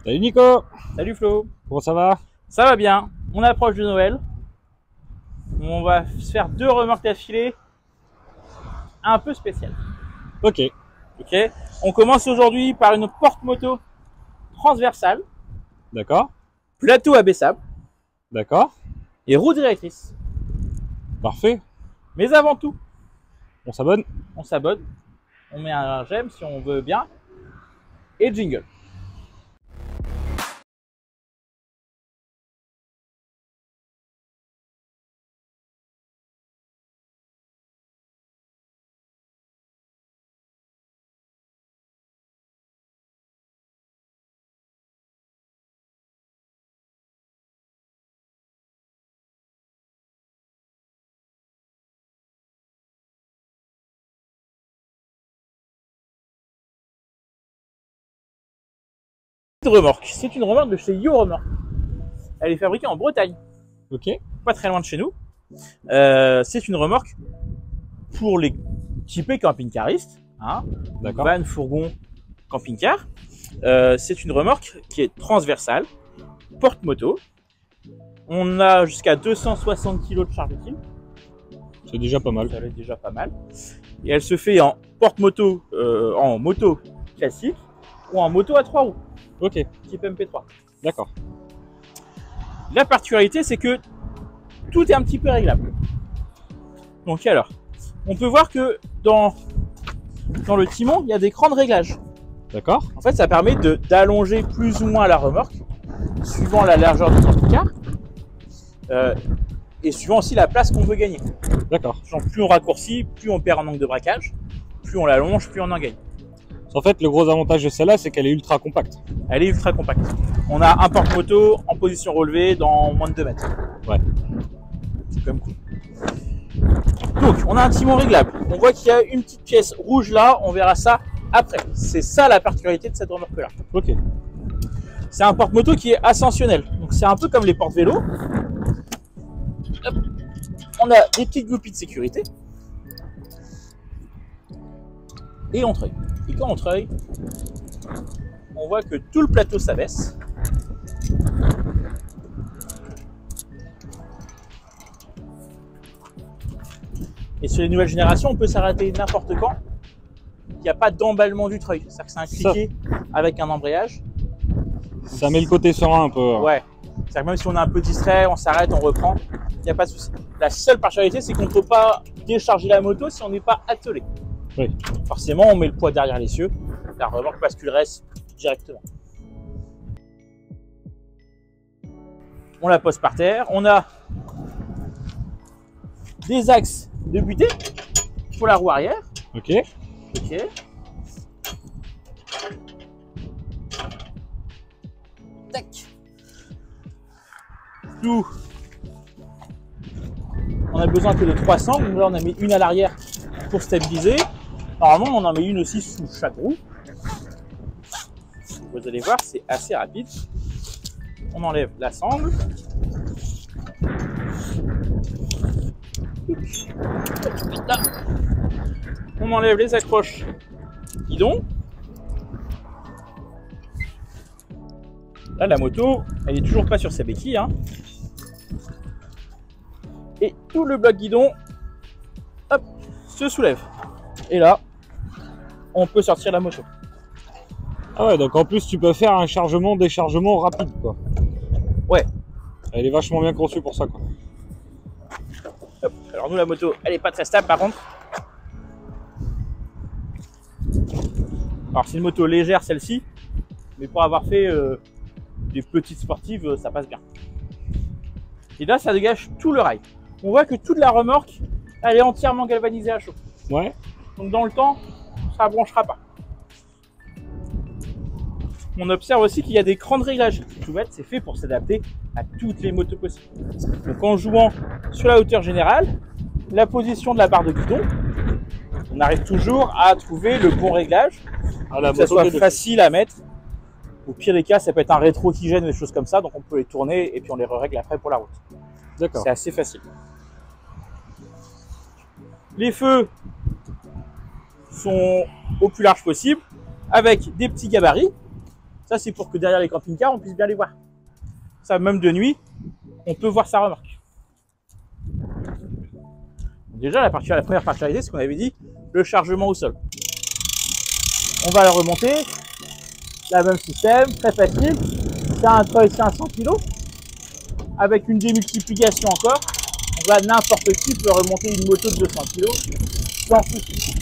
Salut Nico, Salut Flo, comment ça va? ça va bien, on approche de Noël, on va se faire deux remorques d'affilée un peu spéciales. Ok, Ok, on commence aujourd'hui par une porte-moto transversale, d'accord, plateau abaissable d'accord, et roue directrice. parfait, Mais avant tout, on s'abonne. on s'abonne, on met un j'aime si on veut bien et jingle. C'est une remorque de chez Yo Remorque. Elle est fabriquée en Bretagne, Ok, pas très loin de chez nous. C'est une remorque pour les typés camping-caristes, hein, d'accord, van, fourgon, camping-car. C'est une remorque qui est transversale, porte-moto. On a jusqu'à 260 kg de charge utile. c'est déjà pas mal. Ça est déjà pas mal. Et elle se fait en porte-moto, en moto classique ou en moto à 3 roues, Ok, type MP3. d'accord, La particularité, c'est que tout est un petit peu réglable. Donc alors, on peut voir que dans le timon, il y a des crans de réglage. d'accord, En fait, ça permet d'allonger plus ou moins la remorque, suivant la largeur du camping-car, et suivant aussi la place qu'on veut gagner. d'accord. Genre, plus on raccourcit, plus on perd en angle de braquage, plus on l'allonge, plus on en gagne. En fait, le gros avantage de celle-là, c'est qu'elle est ultra compacte. Elle est ultra compacte. On a un porte-moto en position relevée dans moins de 2 mètres. Ouais, C'est quand même cool. Donc, on a un timon réglable. On voit qu'il y a une petite pièce rouge là, on verra ça après. C'est ça la particularité de cette remorque-là. ok, C'est un porte-moto qui est ascensionnel. Donc, c'est un peu comme les porte-vélos. On a des petites groupies de sécurité. Et on treuille. Et quand on treuille, on voit que tout le plateau s'abaisse. Et sur les nouvelles générations, on peut s'arrêter n'importe quand. Il n'y a pas d'emballement du treuil. C'est-à-dire que c'est un cliquet avec un embrayage. ça met le côté serein un peu. Ouais. C'est-à-dire que même si on est un peu distrait, on s'arrête, on reprend, il n'y a pas de souci. La seule particularité, c'est qu'on ne peut pas décharger la moto si on n'est pas attelé. Oui, Forcément, on met le poids derrière l'essieu, la remorque basculerait directement. On la pose par terre. On a des axes de butée pour la roue arrière. ok, Ok. Tac. Tout. On a besoin que de 300. Donc là, on a mis une à l'arrière pour stabiliser. Normalement, on en met une aussi sous chaque roue. Vous allez voir, c'est assez rapide. On enlève la sangle. Là. On enlève les accroches guidon. Là, la moto, elle est toujours pas sur sa béquille, hein. Et tout le bloc guidon, hop, se soulève. Et là, on peut sortir la moto. ah ouais, donc en plus, tu peux faire un chargement-déchargement rapide, quoi. Ouais. Elle est vachement bien conçue pour ça, quoi. Hop. Alors nous, la moto, elle est pas très stable par contre. Alors c'est une moto légère celle-ci, mais pour avoir fait des petites sportives, ça passe bien. Et là, ça dégage tout le rail. On voit que toute la remorque, elle est entièrement galvanisée à chaud. Ouais, Donc dans le temps, ça ne branchera pas. On observe aussi qu'il y a des crans de réglage. Tout bête, c'est fait pour s'adapter à toutes les motos possibles. Donc en jouant sur la hauteur générale, la position de la barre de guidon, on arrive toujours à trouver le bon réglage, ah, la que ça moto soit fait facile à mettre. Au pire des cas, ça peut être un rétro qui gêne, des choses comme ça, donc on peut les tourner et puis on les règle après pour la route. D'accord, C'est assez facile. Les feux sont au plus large possible, avec des petits gabarits. Ça, c'est pour que derrière les camping-cars, on puisse bien les voir. Ça, même de nuit, on peut voir sa remorque. Déjà, la première particularité, c'est qu'on avait dit le chargement au sol. On va la remonter. La même système, très facile. C'est un treuil 500 kg avec une démultiplication encore. Donc là, n'importe qui peut remonter une moto de 200 kg sans souci.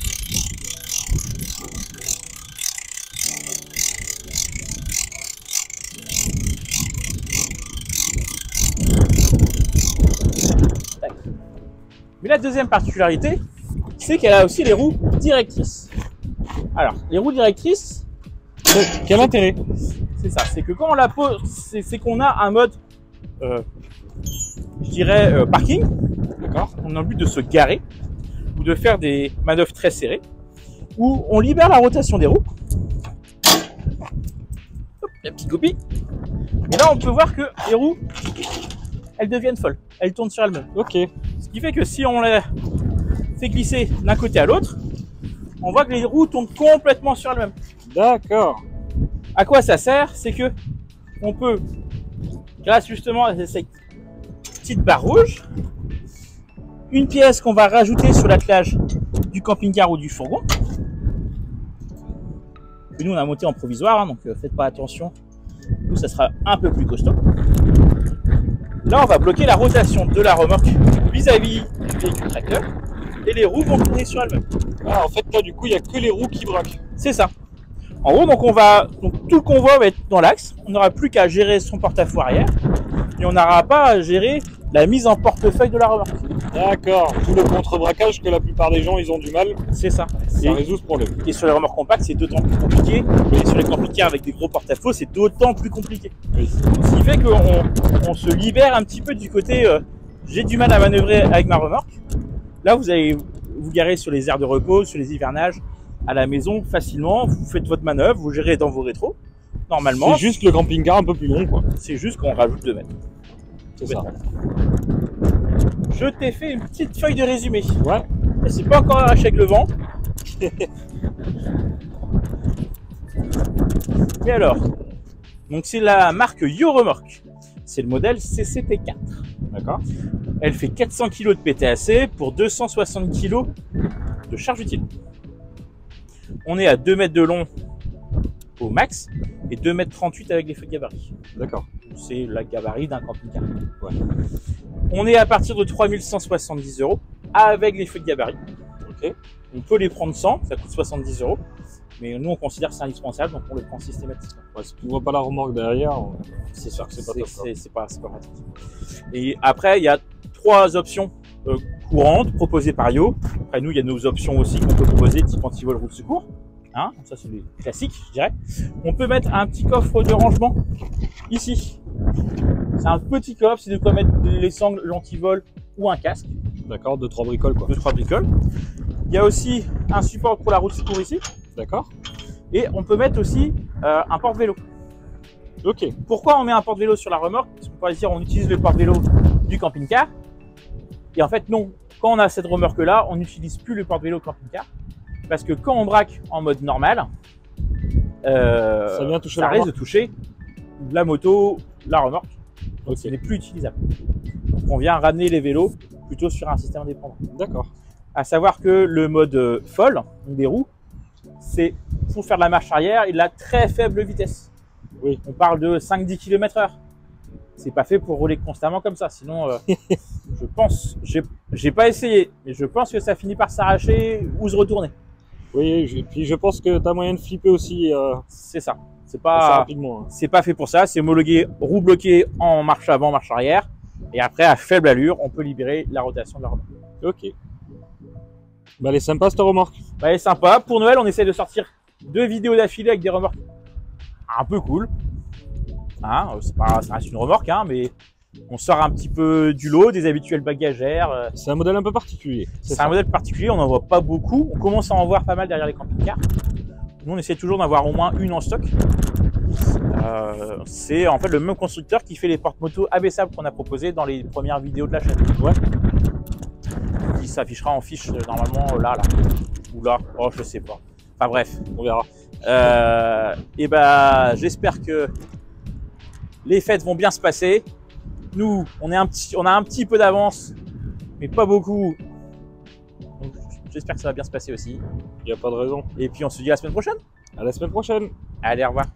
Mais la deuxième particularité, c'est qu'elle a aussi les roues directrices. Alors, les roues directrices, quel intérêt? C'est ça, c'est que quand on la pose, c'est qu'on a un mode, je dirais, parking. D'accord. On a le but de se garer ou de faire des manœuvres très serrées, où on libère la rotation des roues. Hop, la petite copie. Et là, on peut voir que les roues, elles deviennent folles. Elles tournent sur elles-mêmes. Ok. Ce qui fait que si on les fait glisser d'un côté à l'autre, on voit que les roues tournent complètement sur elles-mêmes. D'accord. À quoi ça sert? C'est que on peut, grâce justement à cette petite barre rouge, une pièce qu'on va rajouter sur l'attelage du camping-car ou du fourgon. Que nous on a monté en provisoire, hein, donc faites pas attention. Nous ça sera un peu plus costaud. Là on va bloquer la rotation de la remorque vis-à-vis du véhicule tracteur et les roues vont tourner sur elles-mêmes. Ah, en fait là du coup il n'y a que les roues qui braquent. C'est ça. En gros, donc tout le convoi va être dans l'axe. On n'aura plus qu'à gérer son porte-à-faux arrière et on n'aura pas à gérer la mise en portefeuille de la remorque. D'accord. Tout le contre-braquage que la plupart des gens ils ont du mal. C'est ça. Ça résout ce problème. Et sur les remorques compactes, c'est d'autant plus compliqué. Et sur les camping-cars avec des gros porte-à-faux, c'est d'autant plus compliqué. Oui. Ce qui fait qu'on se libère un petit peu du côté j'ai du mal à manœuvrer avec ma remorque. Là, vous allez vous garer sur les aires de repos, sur les hivernages, à la maison facilement, vous faites votre manœuvre, vous gérez dans vos rétros. Normalement, c'est juste le camping-car un peu plus long, quoi. C'est juste qu'on rajoute 2 mètres. C'est ça. Je t'ai fait une petite feuille de résumé. Ouais. Elle s'est pas encore arrachée avec le vent. Mais alors, donc c'est la marque Yo-Remorque. C'est le modèle CCT4. D'accord. Elle fait 400 kg de PTAC pour 260 kg de charge utile. On est à 2 mètres de long au max et 2 mètres 38 avec les feux de gabarit. D'accord. C'est la gabarit d'un camping-car. Ouais. On est à partir de 3170 € avec les feux de gabarit. Ok. On peut les prendre sans, ça coûte 70 €. Mais nous, on considère que c'est indispensable, donc on le prend systématiquement. Ouais, si tu ne vois pas la remorque derrière, c'est sûr que c'est pas top. C'est pas pratique. Et après, il y a 3 options courantes proposées par Yo. Après, nous, il y a nos options aussi qu'on peut proposer, type antivol roue de secours. Hein, ça, c'est les classiques, je dirais. On peut mettre un petit coffre de rangement ici. C'est un petit coffre, c'est de quoi mettre les sangles, l'antivol ou un casque. D'accord, 2-3 bricoles, quoi. 2-3 bricoles. Il y a aussi un support pour la roue de secours ici. D'accord. Et on peut mettre aussi un porte-vélo. Ok. Pourquoi on met un porte-vélo sur la remorque? Parce qu'on pourrait dire on utilise le porte-vélo du camping-car. Et en fait non, quand on a cette remorque-là, on n'utilise plus le porte-vélo camping-car. Parce que quand on braque en mode normal, ça risque de toucher la moto, la remorque. Donc okay. Ce n'est plus utilisable. Donc on vient ramener les vélos plutôt sur un système indépendant. D'accord. À savoir que le mode folle, des roues, c'est pour faire de la marche arrière et de la très faible vitesse. Oui. On parle de 5-10 km/h. C'est pas fait pour rouler constamment comme ça. Sinon, je pense, j'ai pas essayé, mais je pense que ça finit par s'arracher ou se retourner. Oui, puis je pense que tu as moyen de flipper aussi. C'est ça. C'est pas rapidement. Hein. C'est pas fait pour ça. C'est homologué roue bloquée en marche avant, marche arrière. Et après, à faible allure, on peut libérer la rotation de la remorque. Ok. Bah, elle est sympa cette remorque. Bah, elle est sympa. Pour Noël, on essaie de sortir 2 vidéos d'affilée avec des remorques un peu cool. Hein, ça reste une remorque, hein, mais on sort un petit peu du lot, des habituelles bagagères. C'est un modèle un peu particulier. C'est un modèle particulier, on n'en voit pas beaucoup. On commence à en voir pas mal derrière les camping-cars. Nous, on essaie toujours d'avoir au moins une en stock. C'est en fait le même constructeur qui fait les porte-motos abaissables qu'on a proposé dans les premières vidéos de la chaîne. Ouais. Qui s'affichera en fiche normalement là, ou là, oh je sais pas. Enfin bref, on verra. Et bah, j'espère que les fêtes vont bien se passer. Nous, on a un petit peu d'avance, mais pas beaucoup. Donc, j'espère que ça va bien se passer aussi. Il n'y a pas de raison. Et puis, on se dit à la semaine prochaine. À la semaine prochaine. Allez, au revoir.